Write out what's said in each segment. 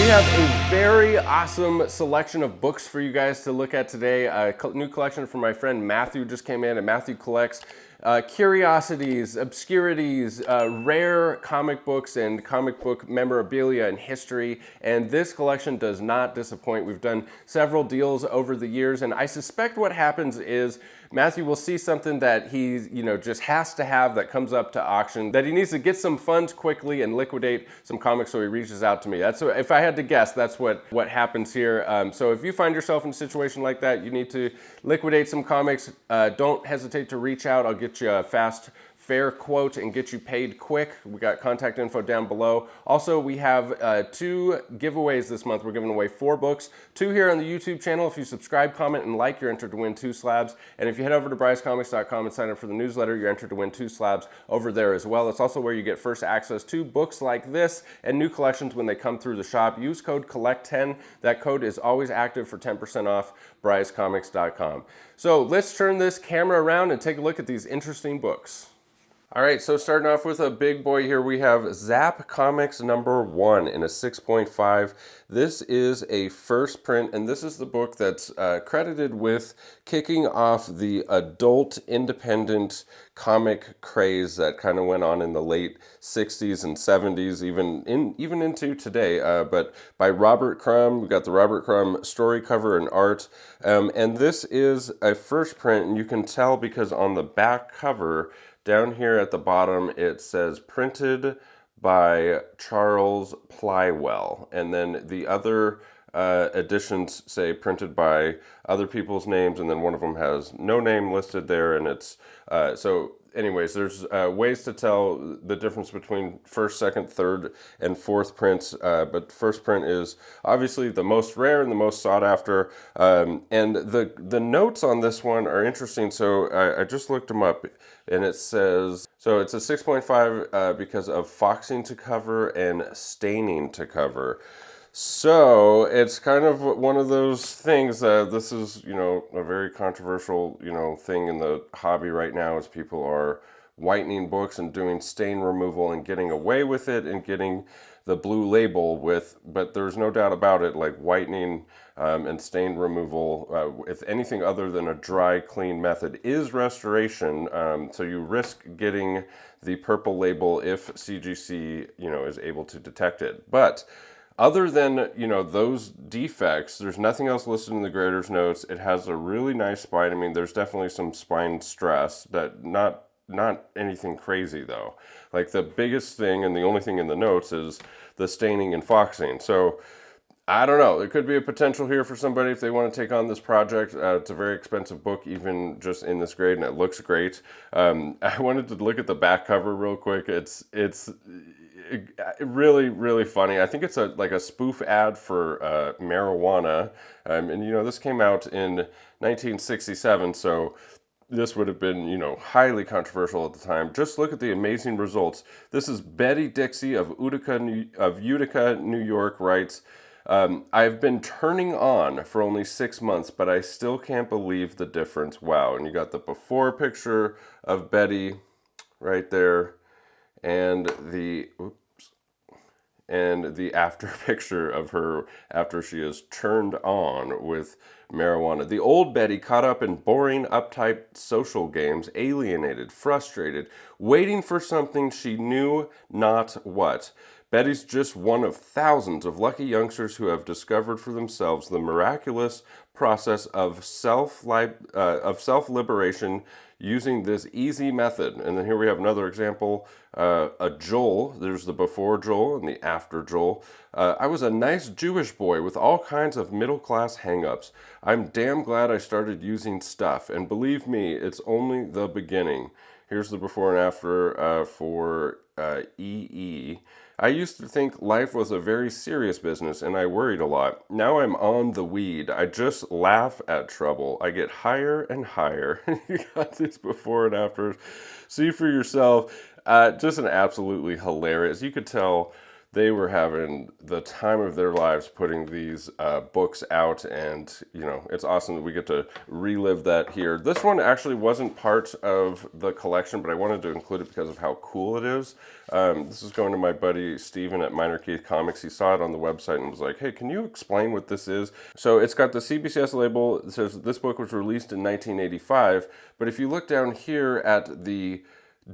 We have a very awesome selection of books for you guys to look at today. A new collection from my friend Matthew just came in, and Matthew collects curiosities, obscurities, rare comic books and comic book memorabilia and history, and this collection does not disappoint. We've done several deals over the years, and I suspect what happens is Matthew will see something that he, just has to have that comes up to auction, that he needs to get some funds quickly and liquidate some comics, so he reaches out to me. That's what, if I had to guess, that's what happens here. So if you find yourself in a situation like that, you need to liquidate some comics, don't hesitate to reach out. I'll get you a fast, fair quote and get you paid quick. We got contact info down below. Also, we have 2 giveaways this month. We're giving away 4 books, 2 here on the YouTube channel. If you subscribe, comment, and like, you're entered to win 2 slabs. And if you head over to brycecomics.com and sign up for the newsletter, you're entered to win 2 slabs over there as well. It's also where you get first access to books like this and new collections when they come through the shop. Use code COLLECT10. That code is always active for 10% off brycecomics.com. So let's turn this camera around and take a look at these interesting books. All right, so starting off with a big boy here, we have Zap Comics #1 in a 6.5. This is a first print, and this is the book that's credited with kicking off the adult independent comic craze that kind of went on in the late 60s and 70s, even into today. But by Robert Crumb, we got the Robert Crumb story cover and art, and this is a first print, and you can tell because on the back cover, down here at the bottom, it says printed by Charles Plywell. And then the other editions say printed by other people's names, and then one of them has no name listed there. And it's, so anyways, there's ways to tell the difference between first, second, third, and fourth prints. But first print is obviously the most rare and the most sought after. And the notes on this one are interesting. So I just looked them up. And it says, so it's a 6.5 because of foxing to cover and staining to cover. So it's kind of one of those things that this is, a very controversial, thing in the hobby right now is people are whitening books and doing stain removal and getting away with it and getting the blue label with, but there's no doubt about it, like whitening and stain removal, if anything other than a dry, clean method, is restoration. So you risk getting the purple label if CGC, is able to detect it. But other than, those defects, there's nothing else listed in the grader's notes. It has a really nice spine. I mean, there's definitely some spine stress, that not anything crazy though. Like the biggest thing and the only thing in the notes is the staining and foxing. So I don't know. There could be a potential here for somebody if they want to take on this project. It's a very expensive book, even just in this grade, and it looks great. I wanted to look at the back cover real quick. It's really, really funny. I think it's like a spoof ad for marijuana. And this came out in 1967, so this would have been, highly controversial at the time. Just look at the amazing results. This is Betty Dixie of Utica, New York, writes, I've been turning on for only 6 months, but I still can't believe the difference. Wow. And you got the before picture of Betty right there, and the after picture of her after she is turned on with marijuana. The old Betty, caught up in boring, uptight social games, alienated, frustrated, waiting for something she knew not what. Betty's just one of thousands of lucky youngsters who have discovered for themselves the miraculous process of self-liberation using this easy method. And then here we have another example, a Joel. There's the before Joel and the after Joel. I was a nice Jewish boy with all kinds of middle-class hang-ups. I'm damn glad I started using stuff, and believe me, it's only the beginning. Here's the before and after for EE. I used to think life was a very serious business, and I worried a lot. Now I'm on the weed. I just laugh at trouble. I get higher and higher. You got this before and after. See for yourself. Just an absolutely hilarious. You could tell they were having the time of their lives putting these books out, and it's awesome that we get to relive that here. This one actually wasn't part of the collection, but I wanted to include it because of how cool it is. This is going to my buddy Steven at Minor Keith Comics. He saw it on the website and was like, hey, can you explain what this is? So it's got the CBCS label. It says this book was released in 1985, but if you look down here at the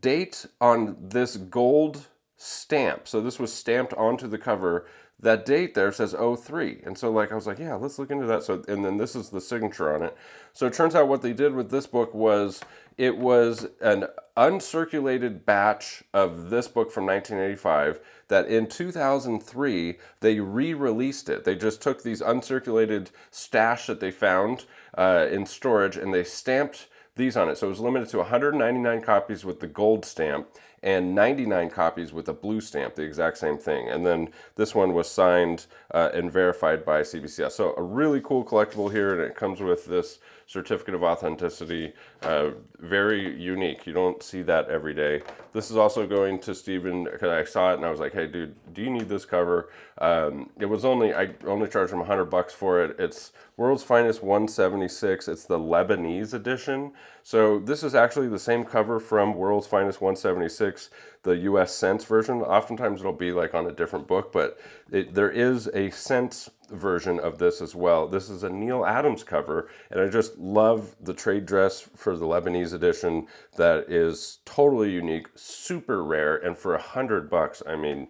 date on this gold stamp, so this was stamped onto the cover, that date there says 03. And so I was like, yeah, let's look into that. So, and then this is the signature on it. So it turns out what they did with this book was it was an uncirculated batch of this book from 1985 that in 2003 they re-released it. They just took these uncirculated stash that they found in storage, and they stamped these on it. So it was limited to 199 copies with the gold stamp and 99 copies with a blue stamp, the exact same thing. And then this one was signed and verified by CBCS. So a really cool collectible here, and it comes with this certificate of authenticity. Very unique. You don't see that every day. This is also going to Steven, because I saw it and I was like, hey dude, do you need this cover? I only charged him $100 for it. It's World's Finest 176. It's the Lebanese edition. So this is actually the same cover from World's Finest 176, the US cents version. Oftentimes it'll be on a different book, but there is a cents version of this as well. This is a Neil Adams cover, and I just love the trade dress for the Lebanese edition. That is totally unique, super rare, and for $100, I mean,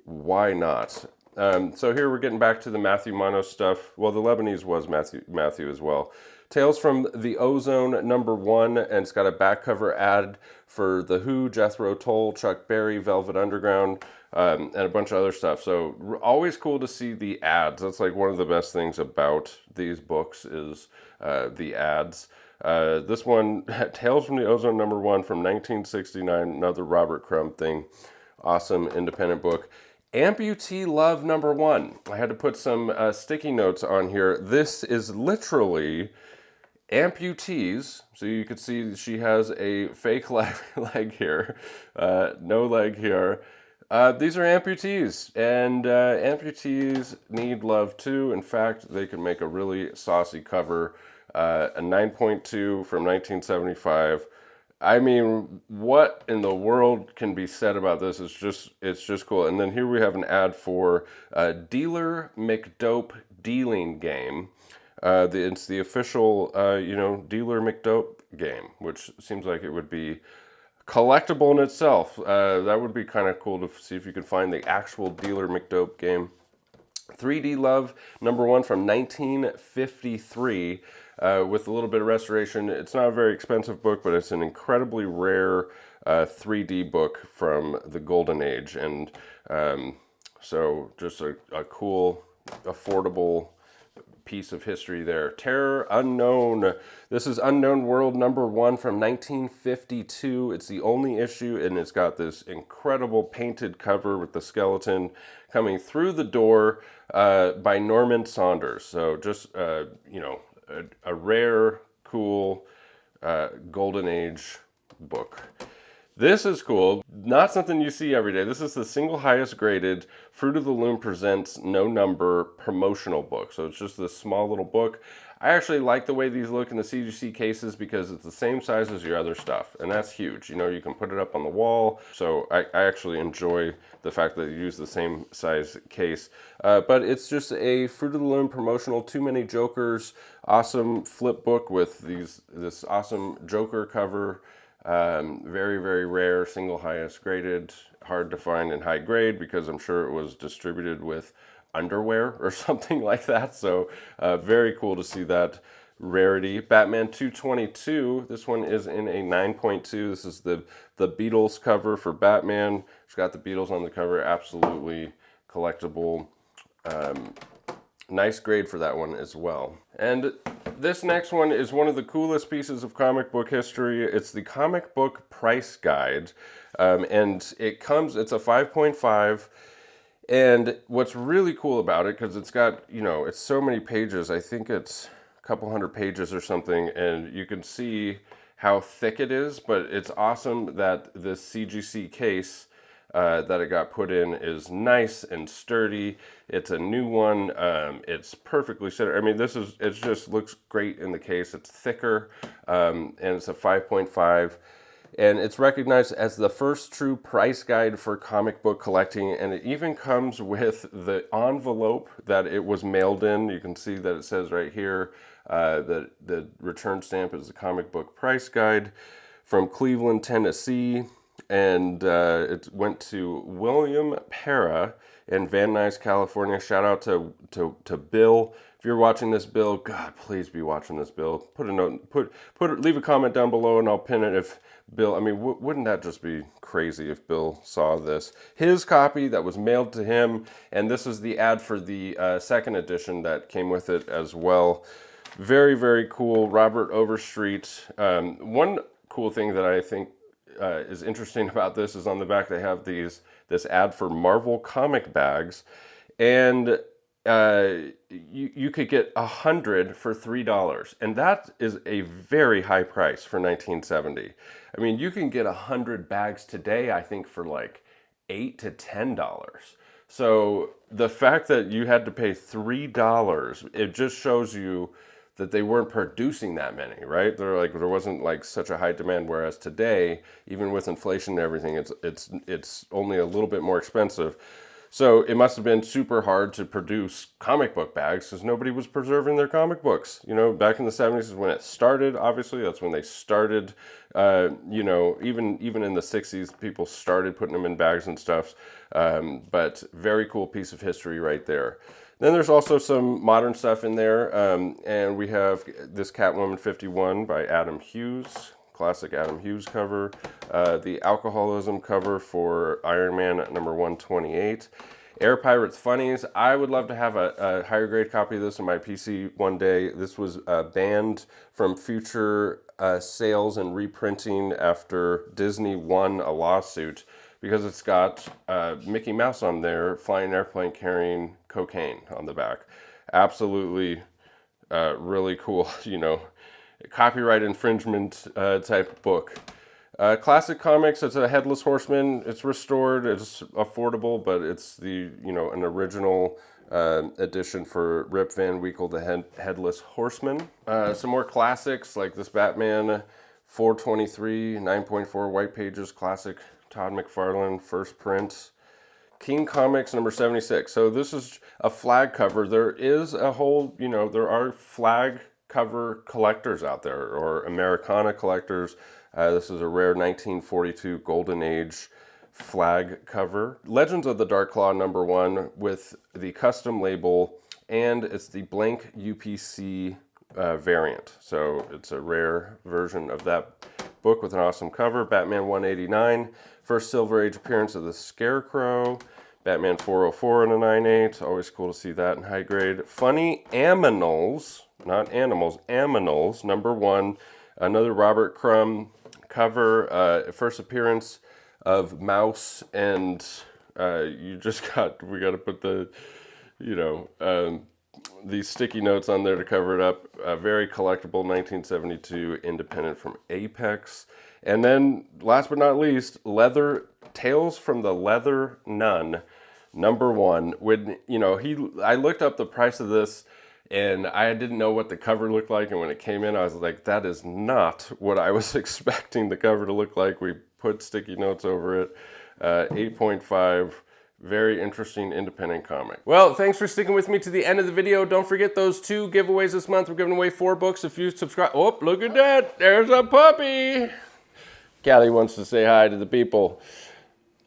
why not? So here we're getting back to the Matthew Mono stuff. Well, the Lebanese was Matthew as well. Tales from the Ozone #1, and it's got a back cover ad for The Who, Jethro Tull, Chuck Berry, Velvet Underground, and a bunch of other stuff. So always cool to see the ads. That's one of the best things about these books is the ads. This one, Tales from the Ozone #1 from 1969, another Robert Crumb thing. Awesome independent book. Amputee Love #1. I had to put some sticky notes on here. This is literally amputees. So you can see she has a fake leg here, no leg here. These are amputees, and amputees need love too. In fact, they can make a really saucy cover. A 9.2 from 1975. I mean, what in the world can be said about this? It's just cool. And then here we have an ad for Dealer McDope Dealing Game. It's the official, Dealer McDope game, which seems like it would be collectible in itself. That would be kind of cool to see if you could find the actual Dealer McDope game. 3D Love #1 from 1953. With a little bit of restoration. It's not a very expensive book, but it's an incredibly rare 3D book from the Golden Age. And so just a cool, affordable piece of history there. Terror Unknown. This is Unknown World #1 from 1952. It's the only issue, and it's got this incredible painted cover with the skeleton coming through the door by Norman Saunders. So just, a rare, cool, Golden Age book. This is cool. Not something you see every day. This is the single highest graded Fruit of the Loom Presents No Number promotional book. So it's just this small little book. I actually like the way these look in the CGC cases because it's the same size as your other stuff. And that's huge. You can put it up on the wall. So I actually enjoy the fact that you use the same size case. But it's just a Fruit of the Loom promotional Too Many Jokers, awesome flip book with this awesome Joker cover. Very, very rare, single highest graded, hard to find in high grade because I'm sure it was distributed with underwear or something like that. So very cool to see that rarity. Batman 222. This one is in a 9.2. This is the Beatles cover for Batman. It's got the Beatles on the cover. Absolutely collectible. Nice grade for that one as well. And this next one is one of the coolest pieces of comic book history. It's the Comic Book Price Guide. And it's a 5.5. And what's really cool about it, because it's got, it's so many pages. I think it's a couple hundred pages or something. And you can see how thick it is. But it's awesome that this CGC case that it got put in is nice and sturdy. It's a new one. It's perfectly centered. I mean, it just looks great in the case. It's thicker, and it's a 5.5. And it's recognized as the first true price guide for comic book collecting. And it even comes with the envelope that it was mailed in. You can see that it says right here that the return stamp is the comic book price guide from Cleveland, Tennessee. And it went to William Pera in Van Nuys, California. Shout out to Bill. If you're watching this, Bill, God, please be watching this, Bill. Put a note, leave a comment down below, and I'll pin it. If Bill, I mean, wouldn't that just be crazy if Bill saw this? His copy that was mailed to him, and this is the ad for the second edition that came with it as well. Very, very cool. Robert Overstreet. One cool thing that I think is interesting about this is on the back they have this ad for Marvel comic bags, and you could get 100 for $3, and that is a very high price for 1970. I mean, you can get 100 bags today, I think, for like $8 to $10. So the fact that you had to pay $3, it just shows you that they weren't producing that many, right? There wasn't like such a high demand. Whereas today, even with inflation and everything, it's only a little bit more expensive. So it must have been super hard to produce comic book bags because nobody was preserving their comic books. You know, back in the 70s is when it started. Obviously, that's when they started. You know, even in the 60s, people started putting them in bags and stuff. But very cool piece of history right there. Then there's also some modern stuff in there, and we have this Catwoman 51 by Adam Hughes, classic Adam Hughes cover, the alcoholism cover for Iron Man number 128, Air Pirates Funnies. I would love to have a higher grade copy of this on my PC one day. This was banned from future sales and reprinting after Disney won a lawsuit because it's got Mickey Mouse on there flying an airplane carrying cocaine on the back. Absolutely really cool, you know, copyright infringement type book. Classic Comics, it's a Headless Horseman. It's restored, it's affordable, but it's an original edition for Rip Van Winkle, the Headless Horseman. Some more classics like this Batman 423, 9.4 white pages, classic Todd McFarlane, first print. King Comics number 76. So this is a flag cover. There is a whole, there are flag cover collectors out there, or Americana collectors. This is a rare 1942 Golden Age flag cover. Legends of the Dark Claw number 1 with the custom label, and it's the blank UPC variant. So it's a rare version of that book with an awesome cover. Batman 189, first Silver Age appearance of the Scarecrow. Batman 404 in a 9.8, always cool to see that in high grade. Funny Aminals, not animals, Aminals, number 1, another Robert Crumb cover, first appearance of Mouse, and we got to put the, these sticky notes on there to cover it up. Very collectible 1972 independent from Apex. And then last but not least, Tales from the Leather Nun, number 1. When, I looked up the price of this and I didn't know what the cover looked like. And when it came in, I was like, that is not what I was expecting the cover to look like. We put sticky notes over it. 8.5. Very interesting independent comic. Well, thanks for sticking with me to the end of the video. Don't forget those 2 giveaways this month. We're giving away 4 books if you subscribe. Oh, look at that. There's a puppy. Callie wants to say hi to the people.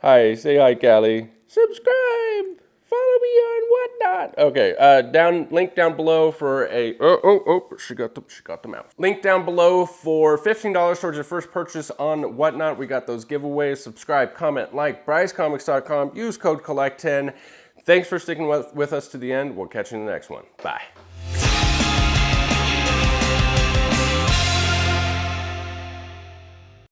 Hi, say hi, Callie. Subscribe. Follow me on Whatnot. Okay, link down below for a, she got the mouse. Link down below for $15 towards your first purchase on Whatnot. We got those giveaways. Subscribe, comment, like, BryceComics.com. Use code COLLECT10. Thanks for sticking with us to the end. We'll catch you in the next one. Bye.